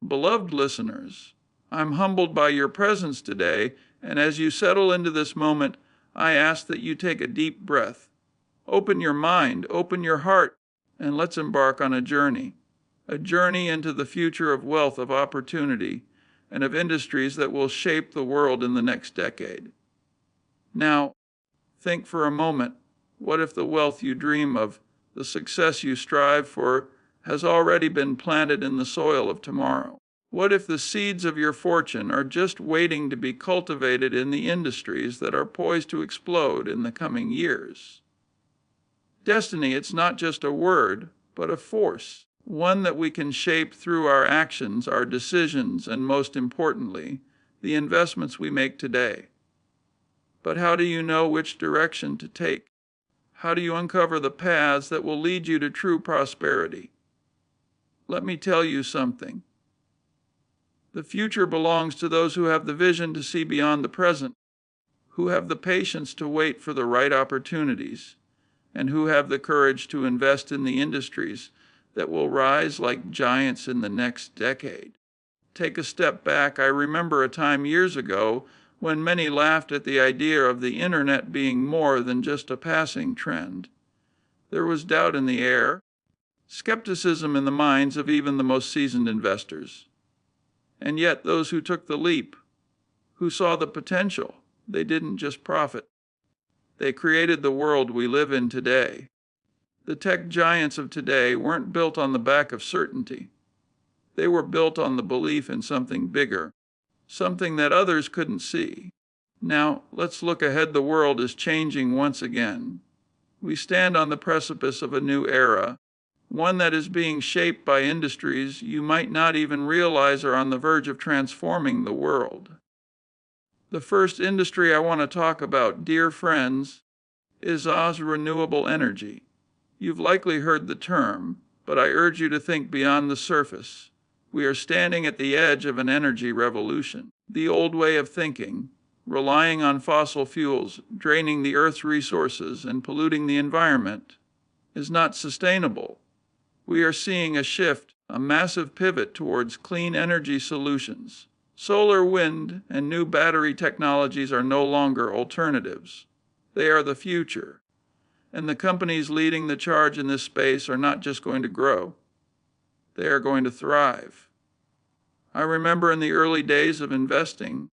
Beloved listeners, I'm humbled by your presence today, and as you settle into this moment, I ask that you take a deep breath. Open your mind, open your heart, and let's embark on a journey into the future of wealth, of opportunity, and of industries that will shape the world in the next decade. Now, think for a moment, what if the wealth you dream of, the success you strive for, has already been planted in the soil of tomorrow? What if the seeds of your fortune are just waiting to be cultivated in the industries that are poised to explode in the coming years? Destiny, it's not just a word, but a force, one that we can shape through our actions, our decisions, and most importantly, the investments we make today. But how do you know which direction to take? How do you uncover the paths that will lead you to true prosperity? Let me tell you something. The future belongs to those who have the vision to see beyond the present, who have the patience to wait for the right opportunities, and who have the courage to invest in the industries that will rise like giants in the next decade. Take a step back. I remember a time years ago when many laughed at the idea of the internet being more than just a passing trend. There was doubt in the air, skepticism in the minds of even the most seasoned investors. And yet those who took the leap, who saw the potential, they didn't just profit. They created the world we live in today. The tech giants of today weren't built on the back of certainty. They were built on the belief in something bigger, something that others couldn't see. Now, let's look ahead. The world is changing once again. We stand on the precipice of a new era, one that is being shaped by industries you might not even realize are on the verge of transforming the world. The first industry I want to talk about, dear friends, is renewable energy. You've likely heard the term, but I urge you to think beyond the surface. We are standing at the edge of an energy revolution. The old way of thinking, relying on fossil fuels, draining the Earth's resources, and polluting the environment, is not sustainable. We are seeing a shift, a massive pivot towards clean energy solutions. Solar, wind, and new battery technologies are no longer alternatives. They are the future. And the companies leading the charge in this space are not just going to grow. They are going to thrive. I remember in the early days of investing,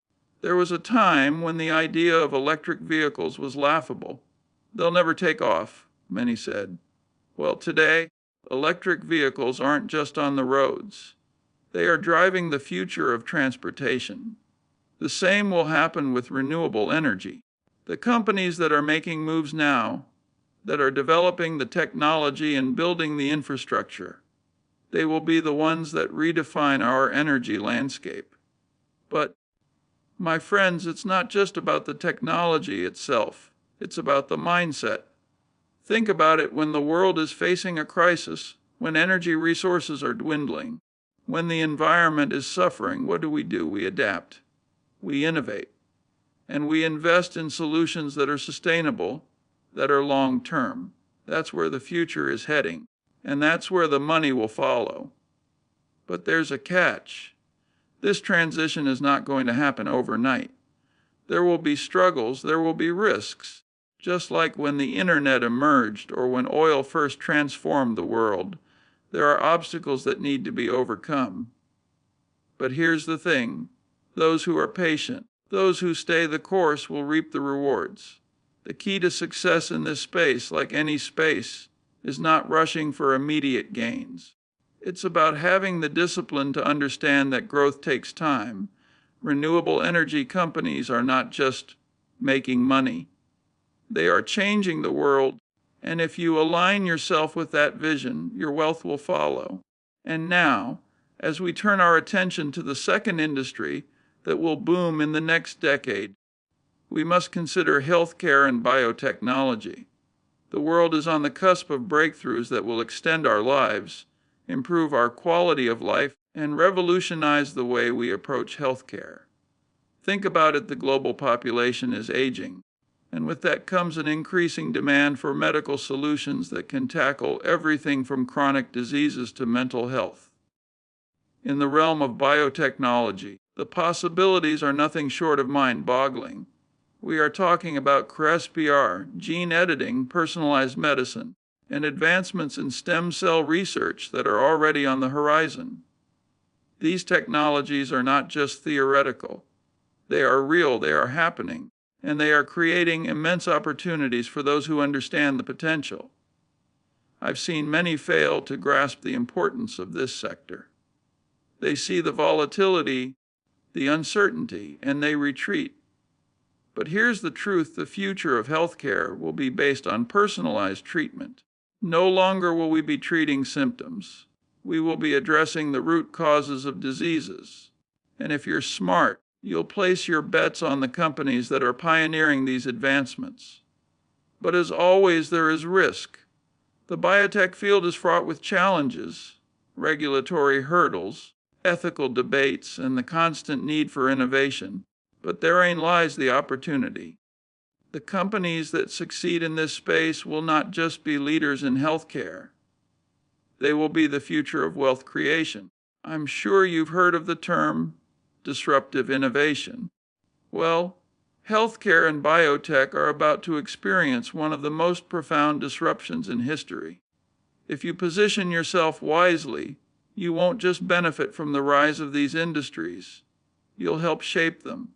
there was a time when the idea of electric vehicles was laughable. They'll never take off, many said. Well, today, electric vehicles aren't just on the roads. They are driving the future of transportation. The same will happen with renewable energy. The companies that are making moves now, that are developing the technology and building the infrastructure, they will be the ones that redefine our energy landscape. But, my friends, it's not just about the technology itself. It's about the mindset. Think about it. When the world is facing a crisis, when energy resources are dwindling, when the environment is suffering, what do? We adapt. We innovate. And we invest in solutions that are sustainable, that are long-term. That's where the future is heading. And that's where the money will follow. But there's a catch. This transition is not going to happen overnight. There will be struggles, there will be risks. Just like when the internet emerged or when oil first transformed the world, there are obstacles that need to be overcome. But here's the thing. Those who are patient, those who stay the course will reap the rewards. The key to success in this space, like any space, is not rushing for immediate gains. It's about having the discipline to understand that growth takes time. Renewable energy companies are not just making money. They are changing the world, and if you align yourself with that vision, your wealth will follow. And now, as we turn our attention to the second industry that will boom in the next decade, we must consider healthcare and biotechnology. The world is on the cusp of breakthroughs that will extend our lives, improve our quality of life, and revolutionize the way we approach healthcare. Think about it. The global population is aging, and with that comes an increasing demand for medical solutions that can tackle everything from chronic diseases to mental health. In the realm of biotechnology, the possibilities are nothing short of mind-boggling. We are talking about CRISPR, gene editing, personalized medicine, and advancements in stem cell research that are already on the horizon. These technologies are not just theoretical. They are real, they are happening, and they are creating immense opportunities for those who understand the potential. I've seen many fail to grasp the importance of this sector. They see the volatility, the uncertainty, and they retreat. But here's the truth: the future of healthcare will be based on personalized treatment. No longer will we be treating symptoms. We will be addressing the root causes of diseases. And if you're smart, you'll place your bets on the companies that are pioneering these advancements. But as always, there is risk. The biotech field is fraught with challenges, regulatory hurdles, ethical debates, and the constant need for innovation. But therein lies the opportunity. The companies that succeed in this space will not just be leaders in healthcare. They will be the future of wealth creation. I'm sure you've heard of the term disruptive innovation. Well, healthcare and biotech are about to experience one of the most profound disruptions in history. If you position yourself wisely, you won't just benefit from the rise of these industries, you'll help shape them.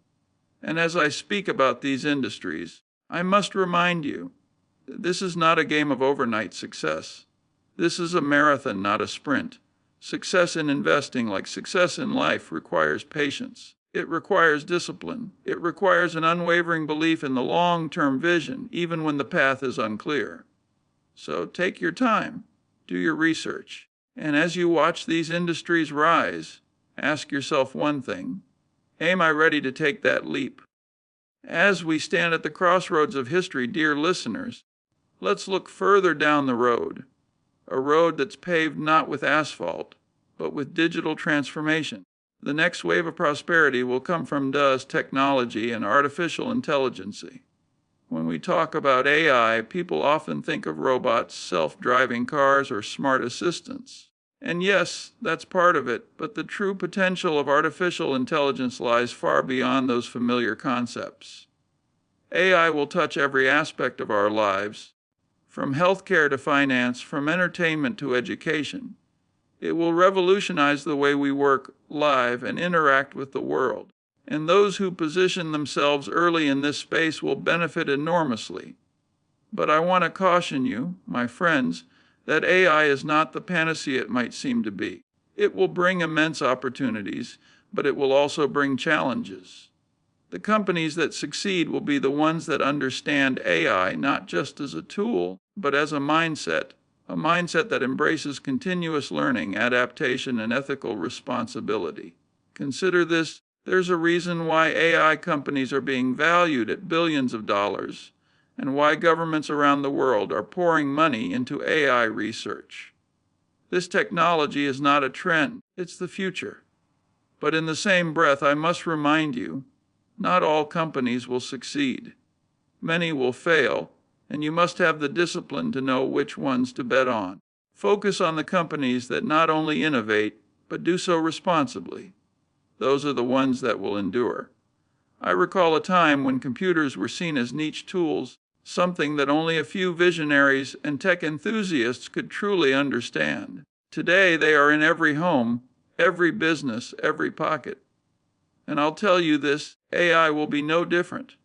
And as I speak about these industries, I must remind you that this is not a game of overnight success. This is a marathon, not a sprint. Success in investing, like success in life, requires patience. It requires discipline. It requires an unwavering belief in the long-term vision, even when the path is unclear. So take your time, do your research, and as you watch these industries rise, ask yourself one thing: am I ready to take that leap? As we stand at the crossroads of history, dear listeners, let's look further down the road, a road that's paved not with asphalt, but with digital transformation. The next wave of prosperity will come from technology and artificial intelligence. When we talk about AI, people often think of robots, self-driving cars, or smart assistants. And yes, that's part of it, but the true potential of artificial intelligence lies far beyond those familiar concepts. AI will touch every aspect of our lives, from healthcare to finance, from entertainment to education. It will revolutionize the way we work, live, and interact with the world. And those who position themselves early in this space will benefit enormously. But I want to caution you, my friends, that AI is not the panacea it might seem to be. It will bring immense opportunities, but it will also bring challenges. The companies that succeed will be the ones that understand AI not just as a tool, but as a mindset that embraces continuous learning, adaptation, and ethical responsibility. Consider this: there's a reason why AI companies are being valued at billions of dollars, and why governments around the world are pouring money into AI research. This technology is not a trend, it's the future. But in the same breath, I must remind you, not all companies will succeed. Many will fail, and you must have the discipline to know which ones to bet on. Focus on the companies that not only innovate, but do so responsibly. Those are the ones that will endure. I recall a time when computers were seen as niche tools, something that only a few visionaries and tech enthusiasts could truly understand. Today, they are in every home, every business, every pocket. And I'll tell you this, AI will be no different.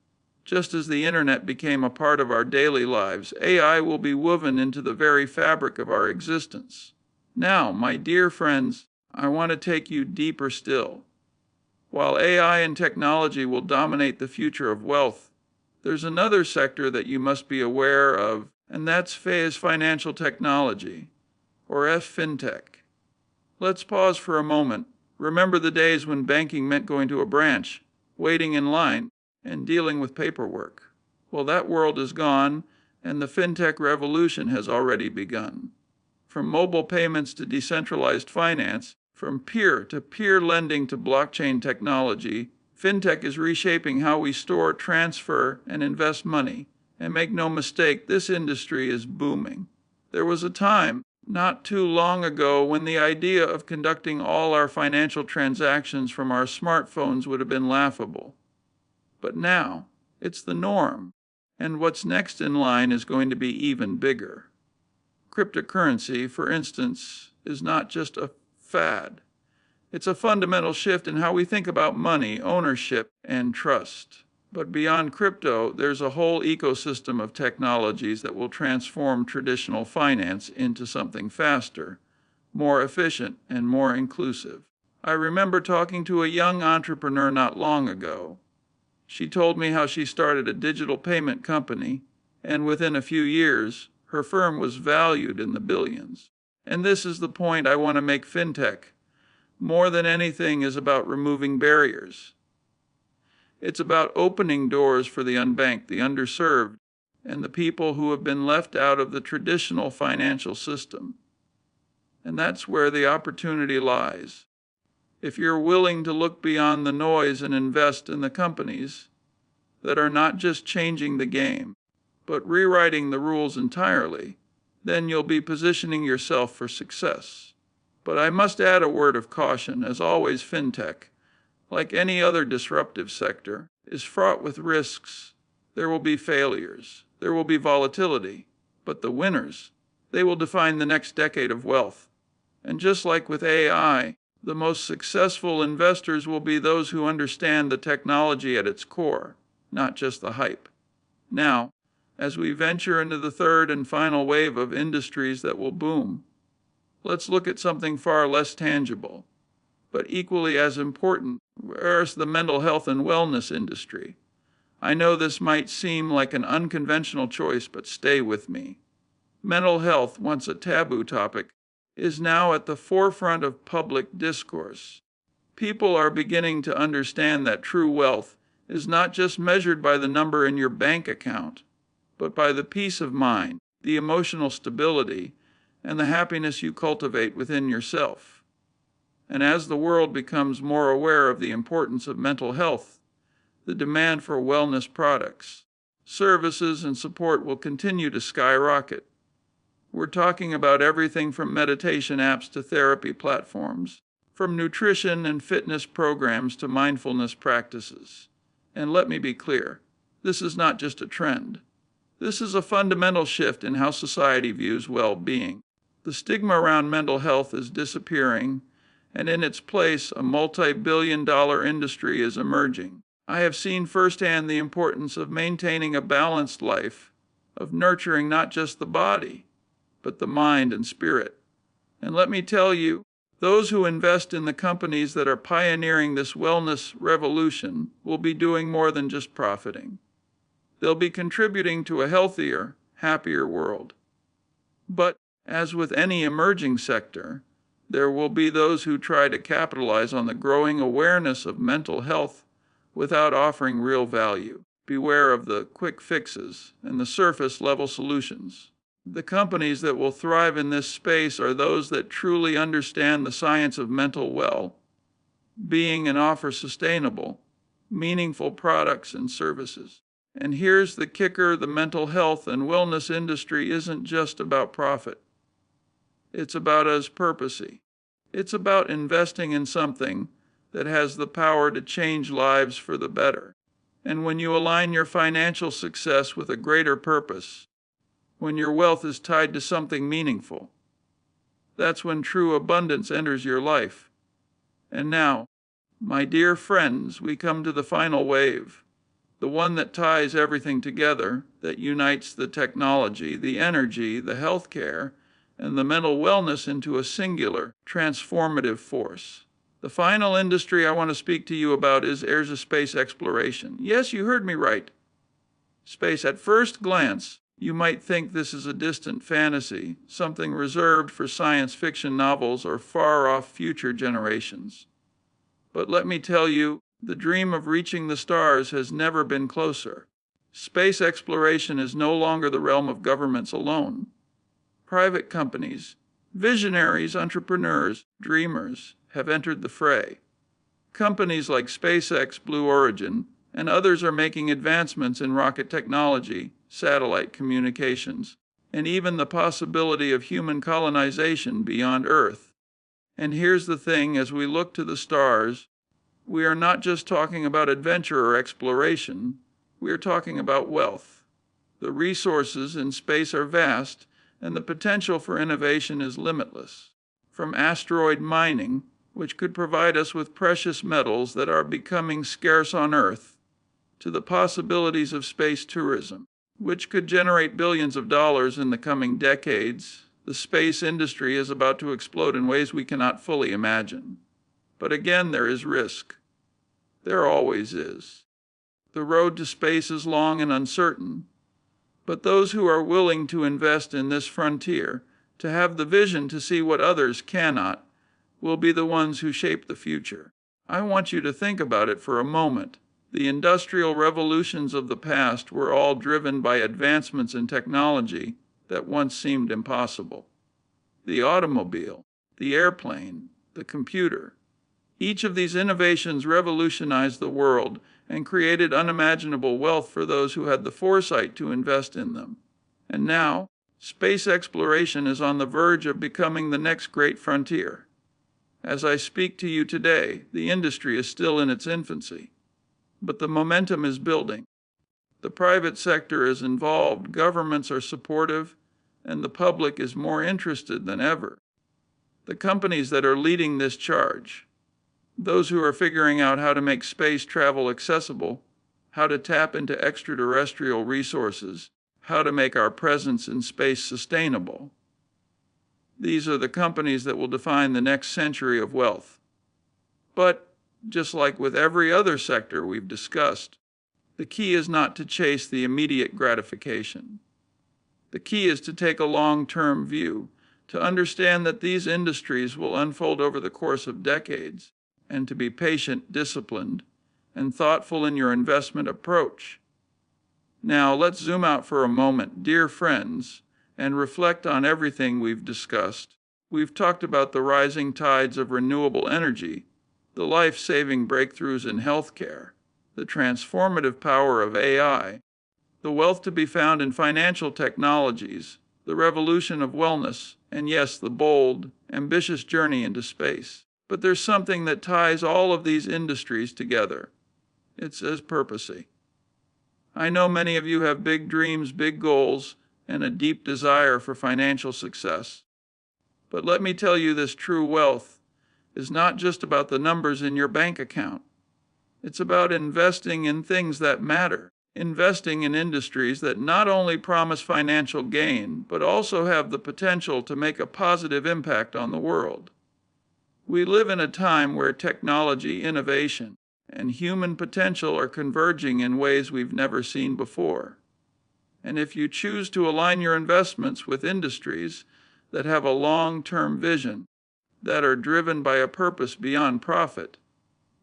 Just as the internet became a part of our daily lives, AI will be woven into the very fabric of our existence. Now, my dear friends, I want to take you deeper still. While AI and technology will dominate the future of wealth, there's another sector that you must be aware of, and that's financial technology, or FinTech. Let's pause for a moment. Remember the days when banking meant going to a branch, waiting in line, and dealing with paperwork. Well, that world is gone, and the FinTech revolution has already begun. From mobile payments to decentralized finance, from peer-to-peer lending to blockchain technology, FinTech is reshaping how we store, transfer, and invest money. And make no mistake, this industry is booming. There was a time Not too long ago, when the idea of conducting all our financial transactions from our smartphones would have been laughable. But now, it's the norm, and what's next in line is going to be even bigger. Cryptocurrency, for instance, is not just a fad. It's a fundamental shift in how we think about money, ownership, and trust. But beyond crypto, there's a whole ecosystem of technologies that will transform traditional finance into something faster, more efficient, and more inclusive. I remember talking to a young entrepreneur not long ago. She told me how she started a digital payment company, and within a few years, her firm was valued in the billions. And this is the point I want to make FinTech. More than anything is about removing barriers. It's about opening doors for the unbanked, the underserved, and the people who have been left out of the traditional financial system. And that's where the opportunity lies. If you're willing to look beyond the noise and invest in the companies that are not just changing the game, but rewriting the rules entirely, then you'll be positioning yourself for success. But I must add a word of caution. As always, FinTech, like any other disruptive sector, is fraught with risks. There will be failures. There will be volatility. But the winners, they will define the next decade of wealth. And just like with AI, the most successful investors will be those who understand the technology at its core, not just the hype. Now, as we venture into the third and final wave of industries that will boom, let's look at something far less tangible, but equally as important. Where's the mental health and wellness industry? I know this might seem like an unconventional choice, but stay with me. Mental health, once a taboo topic, is now at the forefront of public discourse. People are beginning to understand that true wealth is not just measured by the number in your bank account, but by the peace of mind, the emotional stability, and the happiness you cultivate within yourself. And as the world becomes more aware of the importance of mental health, the demand for wellness products, services, and support will continue to skyrocket. We're talking about everything from meditation apps to therapy platforms, from nutrition and fitness programs to mindfulness practices. And let me be clear, this is not just a trend. This is a fundamental shift in how society views well-being. The stigma around mental health is disappearing, and in its place, a multi-billion-dollar industry is emerging. I have seen firsthand the importance of maintaining a balanced life, of nurturing not just the body, but the mind and spirit. And let me tell you, those who invest in the companies that are pioneering this wellness revolution will be doing more than just profiting. They'll be contributing to a healthier, happier world. But, as with any emerging sector, there will be those who try to capitalize on the growing awareness of mental health without offering real value. Beware of the quick fixes and the surface-level solutions. The companies that will thrive in this space are those that truly understand the science of mental well-being and offer sustainable, meaningful products and services. And here's the kicker: the mental health and wellness industry isn't just about profit. It's about purposey. It's about investing in something that has the power to change lives for the better. And when you align your financial success with a greater purpose, when your wealth is tied to something meaningful, that's when true abundance enters your life. And now, my dear friends, we come to the final wave, the one that ties everything together, that unites the technology, the energy, the healthcare, and the mental wellness into a singular, transformative force. The final industry I want to speak to you about is aerospace exploration. Yes, you heard me right. Space. At first glance, you might think this is a distant fantasy, something reserved for science fiction novels or far-off future generations. But let me tell you, the dream of reaching the stars has never been closer. Space exploration is no longer the realm of governments alone. Private companies, visionaries, entrepreneurs, dreamers have entered the fray. Companies like SpaceX, Blue Origin, and others are making advancements in rocket technology, satellite communications, and even the possibility of human colonization beyond Earth. And here's the thing, as we look to the stars, we are not just talking about adventure or exploration, we are talking about wealth. The resources in space are vast, and the potential for innovation is limitless. From asteroid mining, which could provide us with precious metals that are becoming scarce on Earth, to the possibilities of space tourism, which could generate billions of dollars in the coming decades, the space industry is about to explode in ways we cannot fully imagine. But again, there is risk. There always is. The road to space is long and uncertain, but those who are willing to invest in this frontier, to have the vision to see what others cannot, will be the ones who shape the future. I want you to think about it for a moment. The industrial revolutions of the past were all driven by advancements in technology that once seemed impossible. The automobile, the airplane, the computer. Each of these innovations revolutionized the world and created unimaginable wealth for those who had the foresight to invest in them. And now, space exploration is on the verge of becoming the next great frontier. As I speak to you today, the industry is still in its infancy, but the momentum is building. The private sector is involved, governments are supportive, and the public is more interested than ever. The companies that are leading this charge, those who are figuring out how to make space travel accessible, how to tap into extraterrestrial resources, how to make our presence in space sustainable. These are the companies that will define the next century of wealth. But, just like with every other sector we've discussed, the key is not to chase the immediate gratification. The key is to take a long-term view, to understand that these industries will unfold over the course of decades, and to be patient, disciplined, and thoughtful in your investment approach. Now, let's zoom out for a moment, dear friends, and reflect on everything we've discussed. We've talked about the rising tides of renewable energy, the life-saving breakthroughs in healthcare, the transformative power of AI, the wealth to be found in financial technologies, the revolution of wellness, and yes, the bold, ambitious journey into space. But there's something that ties all of these industries together. It says purposey. I know many of you have big dreams, big goals, and a deep desire for financial success. But let me tell you, this true wealth is not just about the numbers in your bank account. It's about investing in things that matter, investing in industries that not only promise financial gain, but also have the potential to make a positive impact on the world. We live in a time where technology, innovation, and human potential are converging in ways we've never seen before. And if you choose to align your investments with industries that have a long-term vision, that are driven by a purpose beyond profit,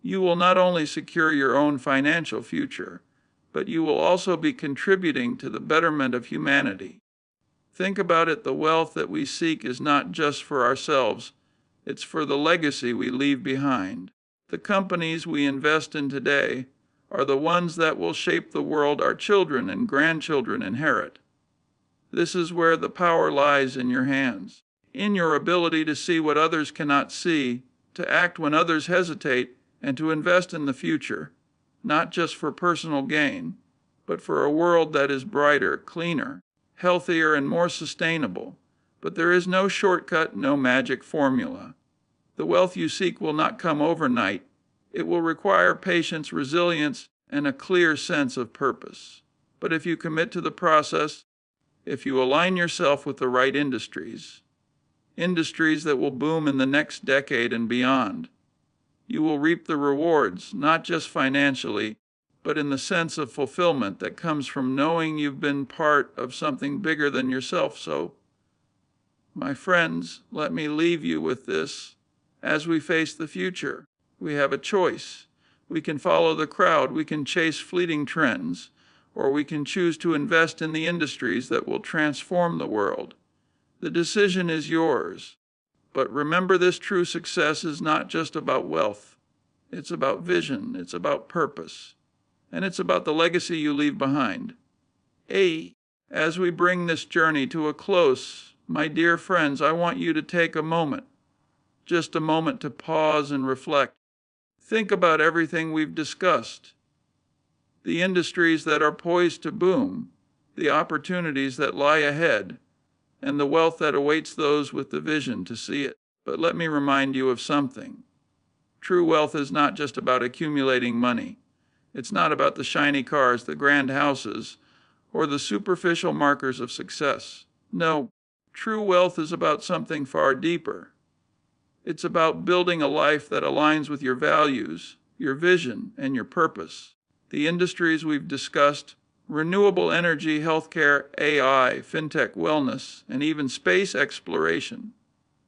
you will not only secure your own financial future, but you will also be contributing to the betterment of humanity. Think about it, the wealth that we seek is not just for ourselves, it's for the legacy we leave behind. The companies we invest in today are the ones that will shape the world our children and grandchildren inherit. This is where the power lies in your hands, in your ability to see what others cannot see, to act when others hesitate, and to invest in the future, not just for personal gain, but for a world that is brighter, cleaner, healthier, and more sustainable. But there is no shortcut, no magic formula. The wealth you seek will not come overnight. It will require patience, resilience, and a clear sense of purpose. But if you commit to the process, if you align yourself with the right industries that will boom in the next decade and beyond, you will reap the rewards, not just financially, but in the sense of fulfillment that comes from knowing you've been part of something bigger than yourself. So, my friends, let me leave you with this. As we face the future, we have a choice. We can follow the crowd, we can chase fleeting trends, or we can choose to invest in the industries that will transform the world. The decision is yours. But remember, this true success is not just about wealth. It's about vision, it's about purpose, and it's about the legacy you leave behind. Hey, As we bring this journey to a close, my dear friends, I want you to take a moment, just a moment to pause and reflect. Think about everything we've discussed, the industries that are poised to boom, the opportunities that lie ahead, and the wealth that awaits those with the vision to see it. But let me remind you of something. True wealth is not just about accumulating money. It's not about the shiny cars, the grand houses, or the superficial markers of success. No, true wealth is about something far deeper. It's about building a life that aligns with your values, your vision, and your purpose. The industries we've discussed, renewable energy, healthcare, AI, FinTech, wellness, and even space exploration,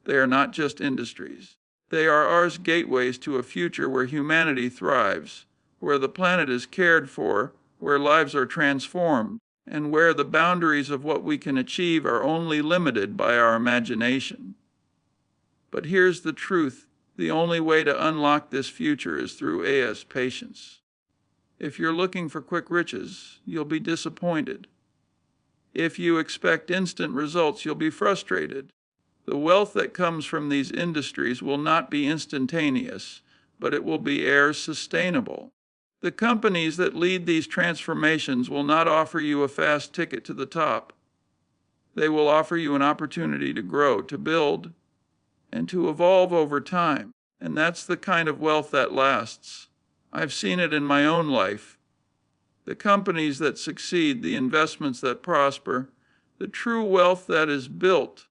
they are not just industries. They are ours gateways to a future where humanity thrives, where the planet is cared for, where lives are transformed, and where the boundaries of what we can achieve are only limited by our imagination. But here's the truth. The only way to unlock this future is through patience. If you're looking for quick riches, you'll be disappointed. If you expect instant results, you'll be frustrated. The wealth that comes from these industries will not be instantaneous, but it will be sustainable. The companies that lead these transformations will not offer you a fast ticket to the top. They will offer you an opportunity to grow, to build, and to evolve over time. And that's the kind of wealth that lasts. I've seen it in my own life. The companies that succeed, the investments that prosper, the true wealth that is built,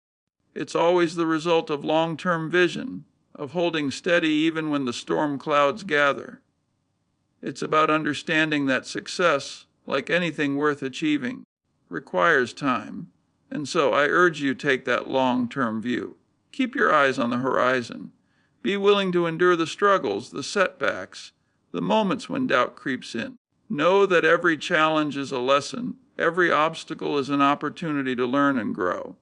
it's always the result of long-term vision, of holding steady even when the storm clouds gather. It's about understanding that success, like anything worth achieving, requires time. And so I urge you to take that long-term view. Keep your eyes on the horizon. Be willing to endure the struggles, the setbacks, the moments when doubt creeps in. Know that every challenge is a lesson. Every obstacle is an opportunity to learn and grow.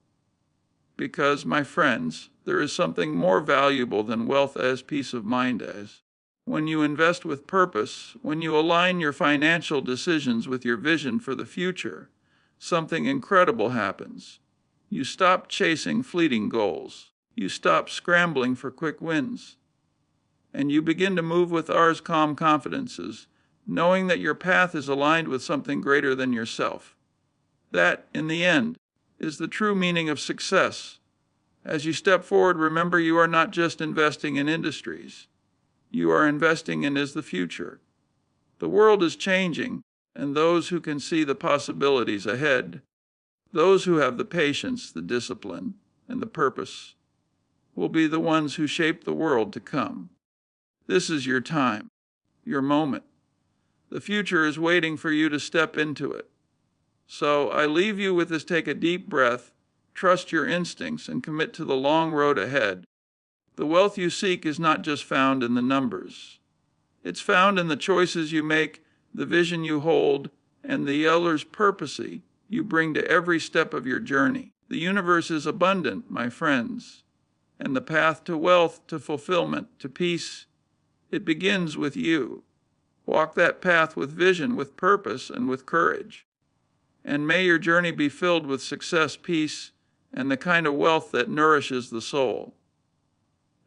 Because, my friends, there is something more valuable than wealth as peace of mind as. When you invest with purpose, when you align your financial decisions with your vision for the future, something incredible happens. You stop chasing fleeting goals. You stop scrambling for quick wins. And you begin to move with calm confidences, knowing that your path is aligned with something greater than yourself. That, in the end, is the true meaning of success. As you step forward, remember you are not just investing in industries. You are investing in the future. The world is changing, and those who can see the possibilities ahead, those who have the patience, the discipline, and the purpose, will be the ones who shape the world to come. This is your time, your moment. The future is waiting for you to step into it. So I leave you with this: take a deep breath, trust your instincts, and commit to the long road ahead. The wealth you seek is not just found in the numbers. It's found in the choices you make, the vision you hold, and the purpose you bring to every step of your journey. The universe is abundant, my friends, and the path to wealth, to fulfillment, to peace, it begins with you. Walk that path with vision, with purpose, and with courage. And may your journey be filled with success, peace, and the kind of wealth that nourishes the soul.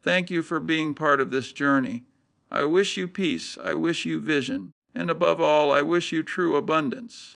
Thank you for being part of this journey. I wish you peace, I wish you vision, and above all, I wish you true abundance.